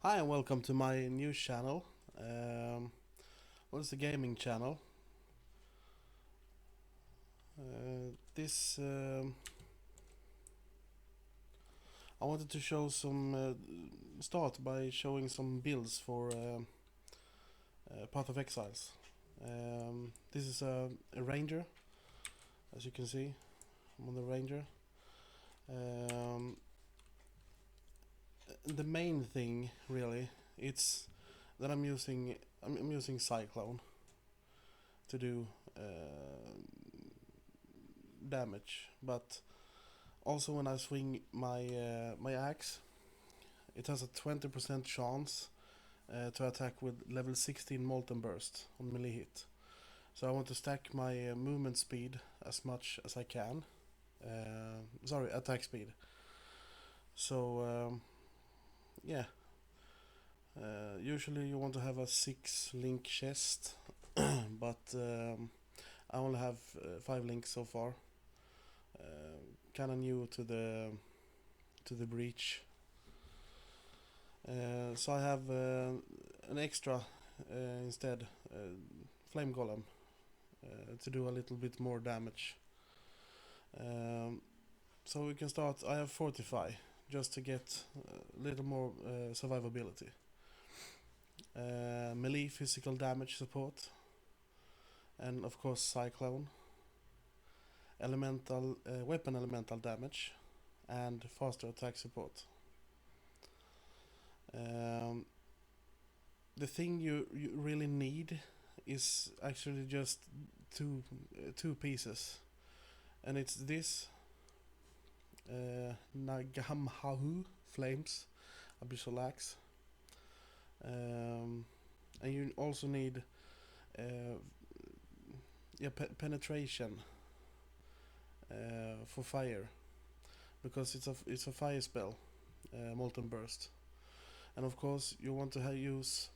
Hi and welcome to my new channel. It's a gaming channel. This I wanted to show start by showing some builds for Path of Exiles. This is a ranger, as you can see. I'm on the ranger. The main thing, really, it's that I'm using Cyclone to do damage, but also when I swing my axe, it has a 20% chance to attack with level 16 Molten Burst on melee hit. So I want to stack my movement speed as much as I can. Sorry, attack speed. So yeah, usually you want to have a 6 link chest, but I only have 5 links so far. Kind of new to the breach. So I have an extra instead, flame golem, to do a little bit more damage. So we can start. I have fortify just to get a little more survivability. Melee physical damage support, and of course cyclone. Elemental weapon elemental damage, and faster attack support. The thing you really need is actually just two pieces, and it's this Nagamhahu Flames Abyssal Axe, and you also need penetration for fire, because it's a fire spell, Molten Burst, and of course you want to use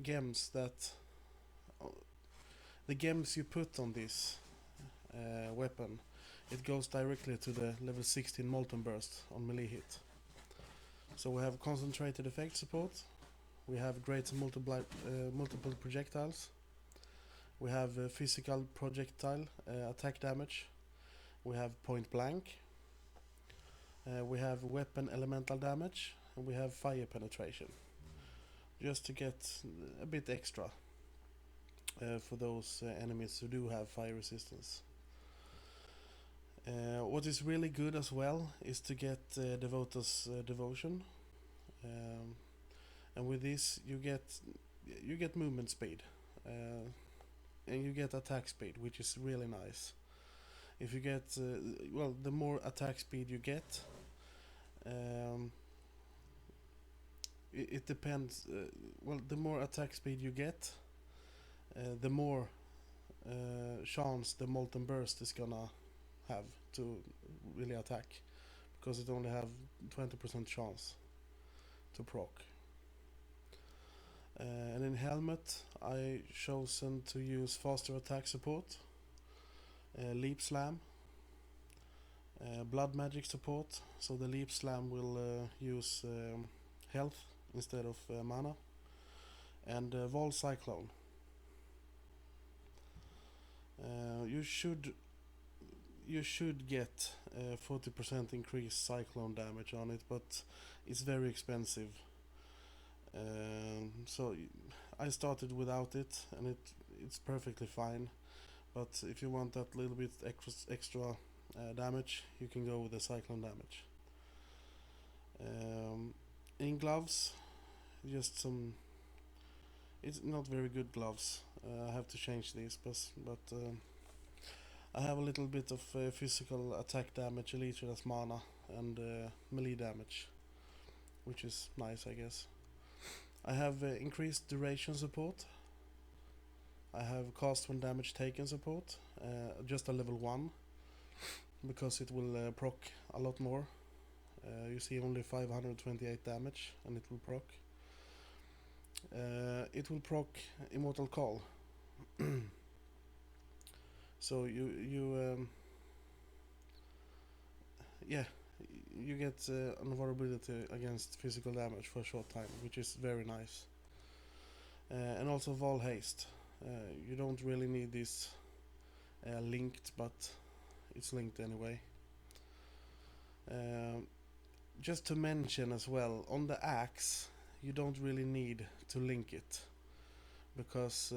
gems that the gems you put on this weapon, it goes directly to the level 16 Molten Burst on melee hit. So we have concentrated effect support, we have great multiple projectiles, we have physical projectile attack damage, we have point blank, we have weapon elemental damage, and we have fire penetration, just to get a bit extra for those enemies who do have fire resistance. What is really good as well is to get Devotor's Devotion, and with this you get movement speed, and you get attack speed, which is really nice. If you get the more attack speed you get, it depends. The more attack speed you get, the more chance the Molten Burst is gonna have to really attack, because it only have 20% chance to proc. And in helmet, I chosen to use faster attack support, leap slam, blood magic support. So the leap slam will use health instead of mana, and Vol Cyclone. You should get 40% increased cyclone damage on it, but it's very expensive. So I started without it, and it's perfectly fine. But if you want that little bit extra damage, you can go with the cyclone damage. In gloves, just some. It's not very good gloves. I have to change these, but I have a little bit of physical attack damage, elite as mana, and melee damage, which is nice, I guess. I have increased duration support. I have cast when damage taken support, just a level 1, because it will proc a lot more. You see only 528 damage, and it will proc. It will proc Immortal Call. So yeah, you get an vulnerability against physical damage for a short time, which is very nice. And also Vol Haste. You don't really need this linked, but it's linked anyway. Just to mention as well, on the axe, you don't really need to link it, because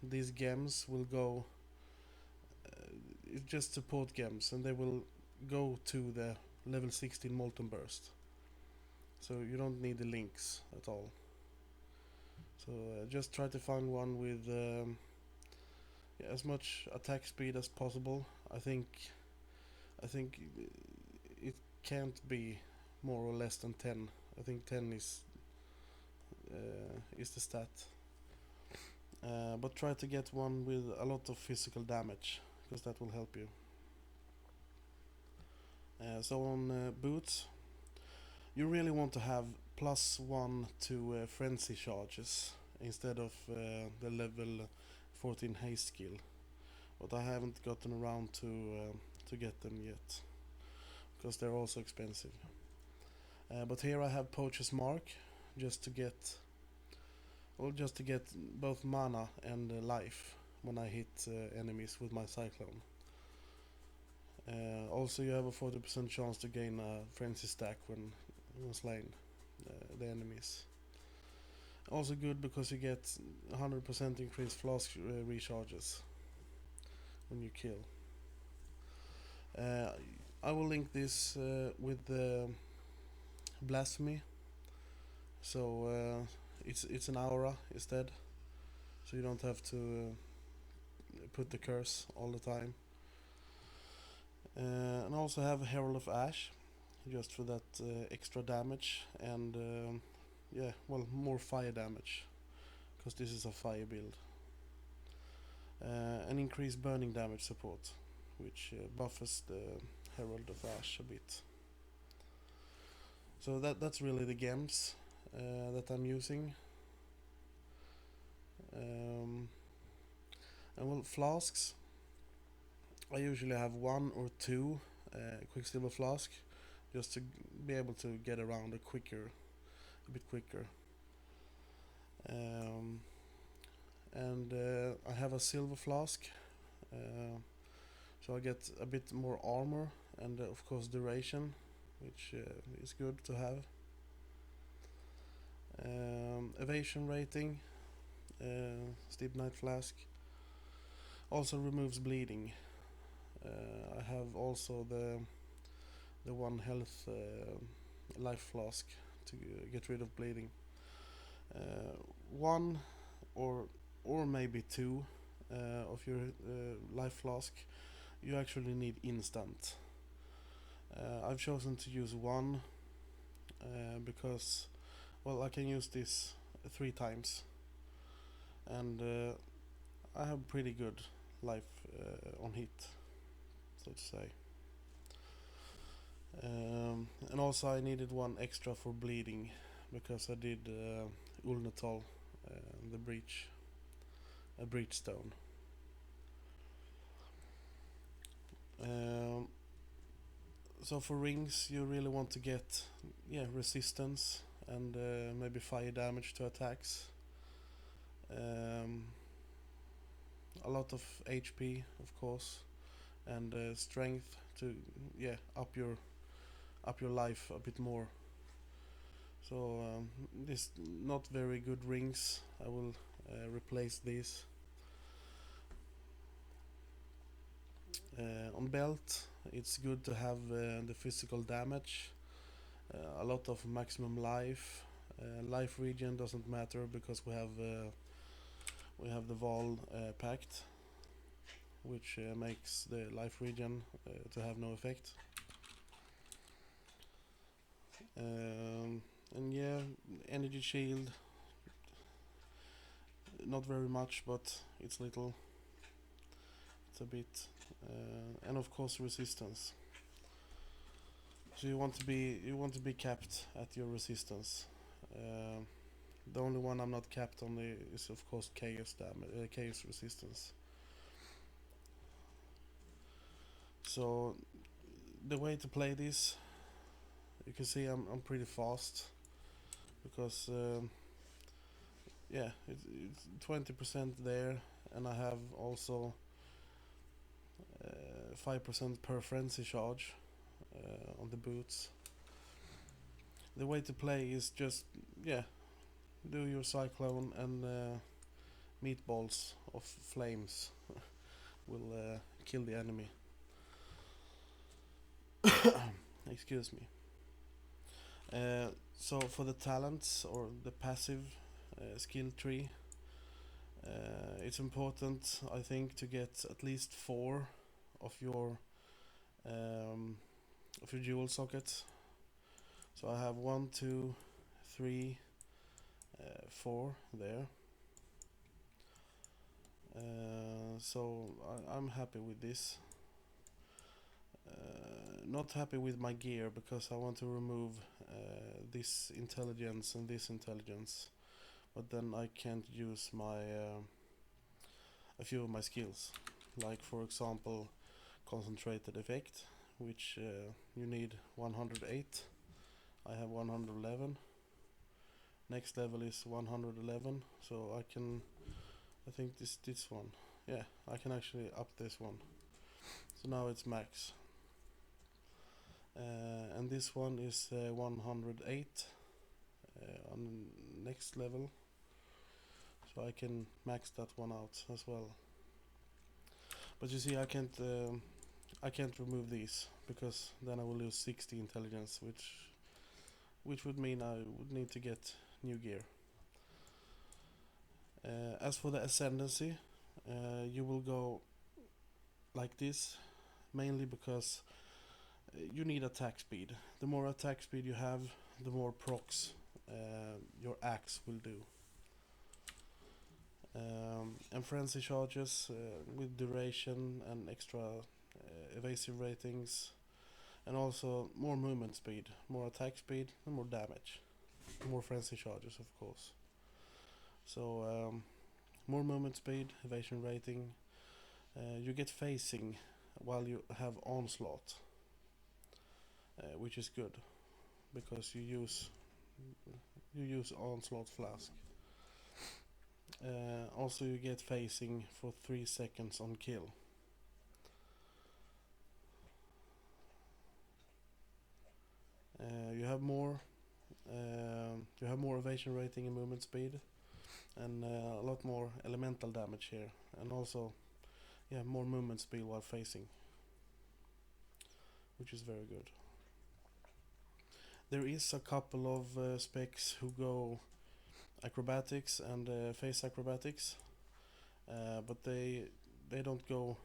these gems will go, it's just support gems, and they will go to the level 16 Molten Burst. So you don't need the links at all. So just try to find one with as much attack speed as possible. I think it can't be more or less than 10. I think 10 is the stat. But try to get one with a lot of physical damage, because that will help you. So on boots, you really want to have +1 to frenzy charges instead of the level 14 haste skill. But I haven't gotten around to get them yet, because they're also expensive. But here I have Poacher's Mark, just to get both mana and life when I hit enemies with my Cyclone. Also, you have a 40% chance to gain a frenzy stack when slaying the enemies. Also good because you get 100% increased flask recharges when you kill. I will link this with the Blasphemy. So it's an aura instead, so you don't have to put the curse all the time. And also have Herald of Ash, just for that extra damage, and more fire damage, because this is a fire build. And increased burning damage support, which buffers the Herald of Ash a bit. So that's really the gems that I'm using. And well, flasks, I usually have 1 or 2 Quicksilver flask, just to be able to get around a bit quicker. And I have a silver flask, so I get a bit more armor and of course duration, which is good to have. Evasion rating, Steep Night Flask, also removes bleeding. I have also the 1 health life flask to get rid of bleeding. 1 or maybe 2 of your life flask you actually need instant. I've chosen to use 1 because, well, I can use this 3 times, and I have pretty good life on hit, so to say. And also I needed 1 extra for bleeding, because I did Ulnatol, the breach, a breach stone. So for rings you really want to get resistance and maybe fire damage to attacks. A lot of HP, of course, and strength to up your life a bit more. So this not very good rings. I will replace these. On belt, it's good to have the physical damage, a lot of maximum life. Life regen doesn't matter, because we have the Vol pact, which makes the life regen to have no effect. And energy shield, not very much, but it's little. It's a bit. And of course resistance. So you want to be capped at your resistance. The only one I'm not capped on is of course chaos resistance. So the way to play this, you can see I'm pretty fast because yeah, it's 20% there, and I have also 5% per frenzy charge on the boots. The way to play is just, yeah, do your cyclone and meatballs of flames will kill the enemy. Excuse me. So for the talents or the passive skill tree, it's important, I think, to get at least 4 of your dual sockets. So I have 1, 2, 3, 4 there. So I'm happy with this. Not happy with my gear because I want to remove this intelligence and this intelligence, but then I can't use my a few of my skills, like for example concentrated effect, which you need 108. I have 111. Next level is 111, so I think this one, yeah, I can actually up this one, so now it's max. And this one is 108 on next level, so I can max that one out as well. But you see, I can't remove these because then I will lose 60 intelligence, which would mean I would need to get new gear. As for the Ascendancy, you will go like this, mainly because you need attack speed. The more attack speed you have, the more procs your axe will do. And frenzy charges with duration and extra evasive ratings, and also more movement speed, more attack speed, and more damage. More frenzy charges, of course. So more movement speed, evasion rating. You get phasing while you have onslaught, which is good because you use onslaught flask. Also you get phasing for 3 seconds on kill. You have more evasion rating and movement speed, and a lot more elemental damage here, and also more movement speed while phasing, which is very good. There is a couple of specs who go acrobatics and phase acrobatics, but they don't go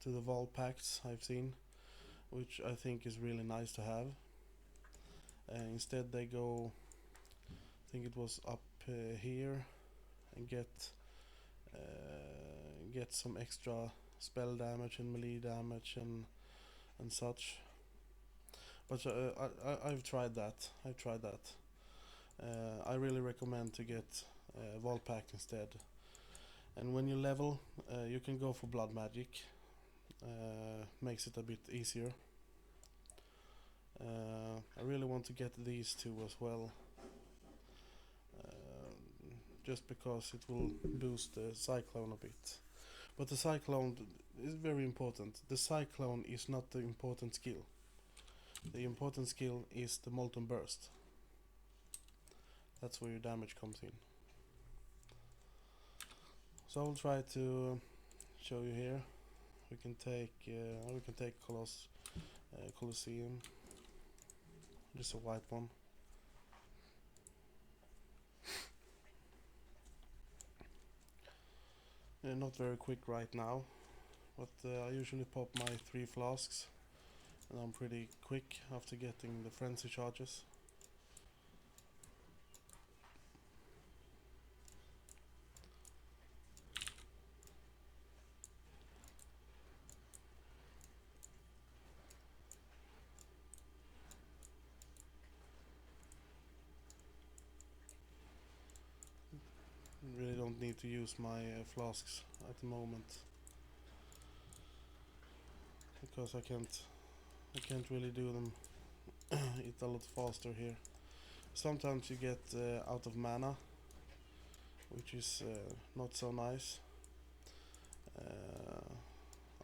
to the Vol packs I've seen, which I think is really nice to have. Instead they go, I think it was up here, and get some extra spell damage and melee damage and such. But I've tried that. I really recommend to get Vol pack instead. And when you level, you can go for blood magic. Makes it a bit easier. I really want to get these two as well, just because it will boost the Cyclone a bit. But the Cyclone is very important. The Cyclone is not the important skill. The important skill is the Molten Burst. That's where your damage comes in. So I will try to show you here. We can take Colosseum. Just a white one. Not very quick right now, but I usually pop my 3 flasks, and I'm pretty quick after getting the frenzy charges. Really don't need to use my flasks at the moment because I I can't really do them it a lot faster here. Sometimes you get out of mana, which is not so nice.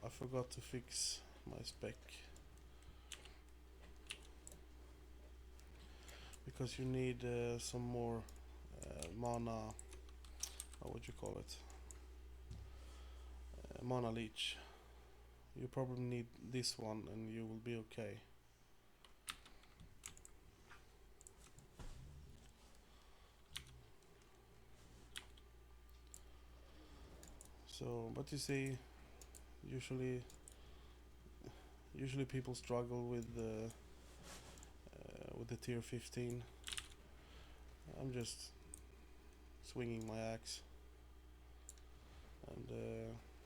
I forgot to fix my spec, because you need some more mana, what would you call it, mana leech. You probably need this one and you will be okay. So, but you see, usually people struggle with the tier 15. I'm just swinging my axe, and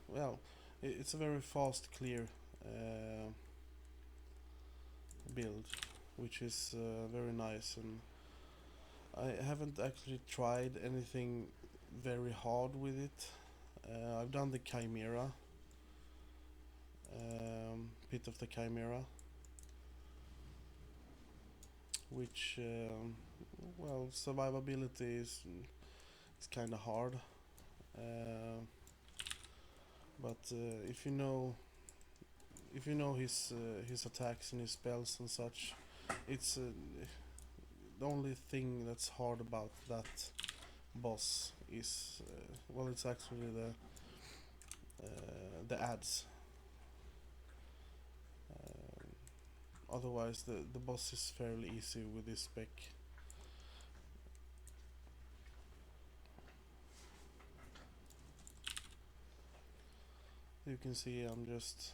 well, it's a very fast clear build, which is very nice, and I haven't actually tried anything very hard with it. I've done the Chimera, Pit of the Chimera, which well, survivability is it's kind of hard, but if you know his attacks and his spells and such, it's the only thing that's hard about that boss is well, it's actually the ads. Otherwise, the boss is fairly easy with this spec. You can see I'm just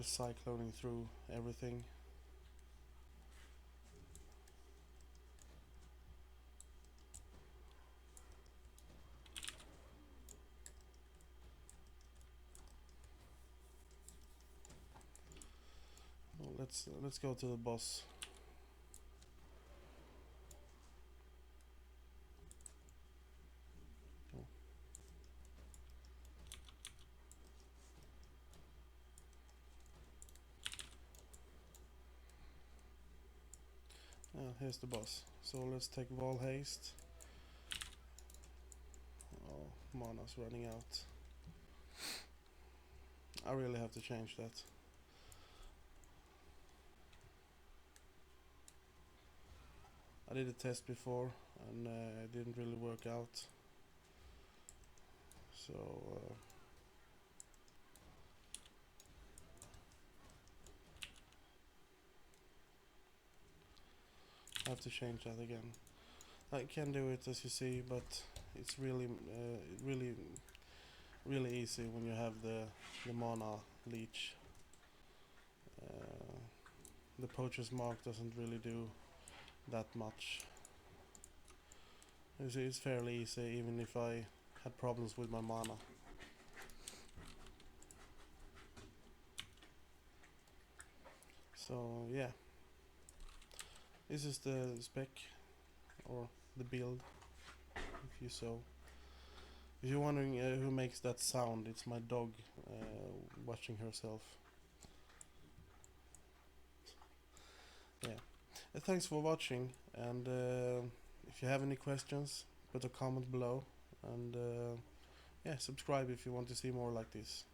cycloning through everything. Well, let's go to the boss. Here's the boss. So let's take Wall Haste. Oh, mana's running out. I really have to change that. I did a test before and it didn't really work out. So I have to change that again. I can do it, as you see, but it's really really easy when you have the mana leech. The poacher's mark doesn't really do that much. You see, it's fairly easy even if I had problems with my mana. So yeah, this is the spec, or the build, if you so. If you're wondering who makes that sound, it's my dog watching herself. Yeah. Thanks for watching, and if you have any questions, put a comment below, and yeah, subscribe if you want to see more like this.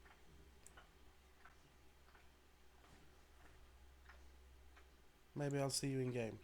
Maybe I'll see you in game.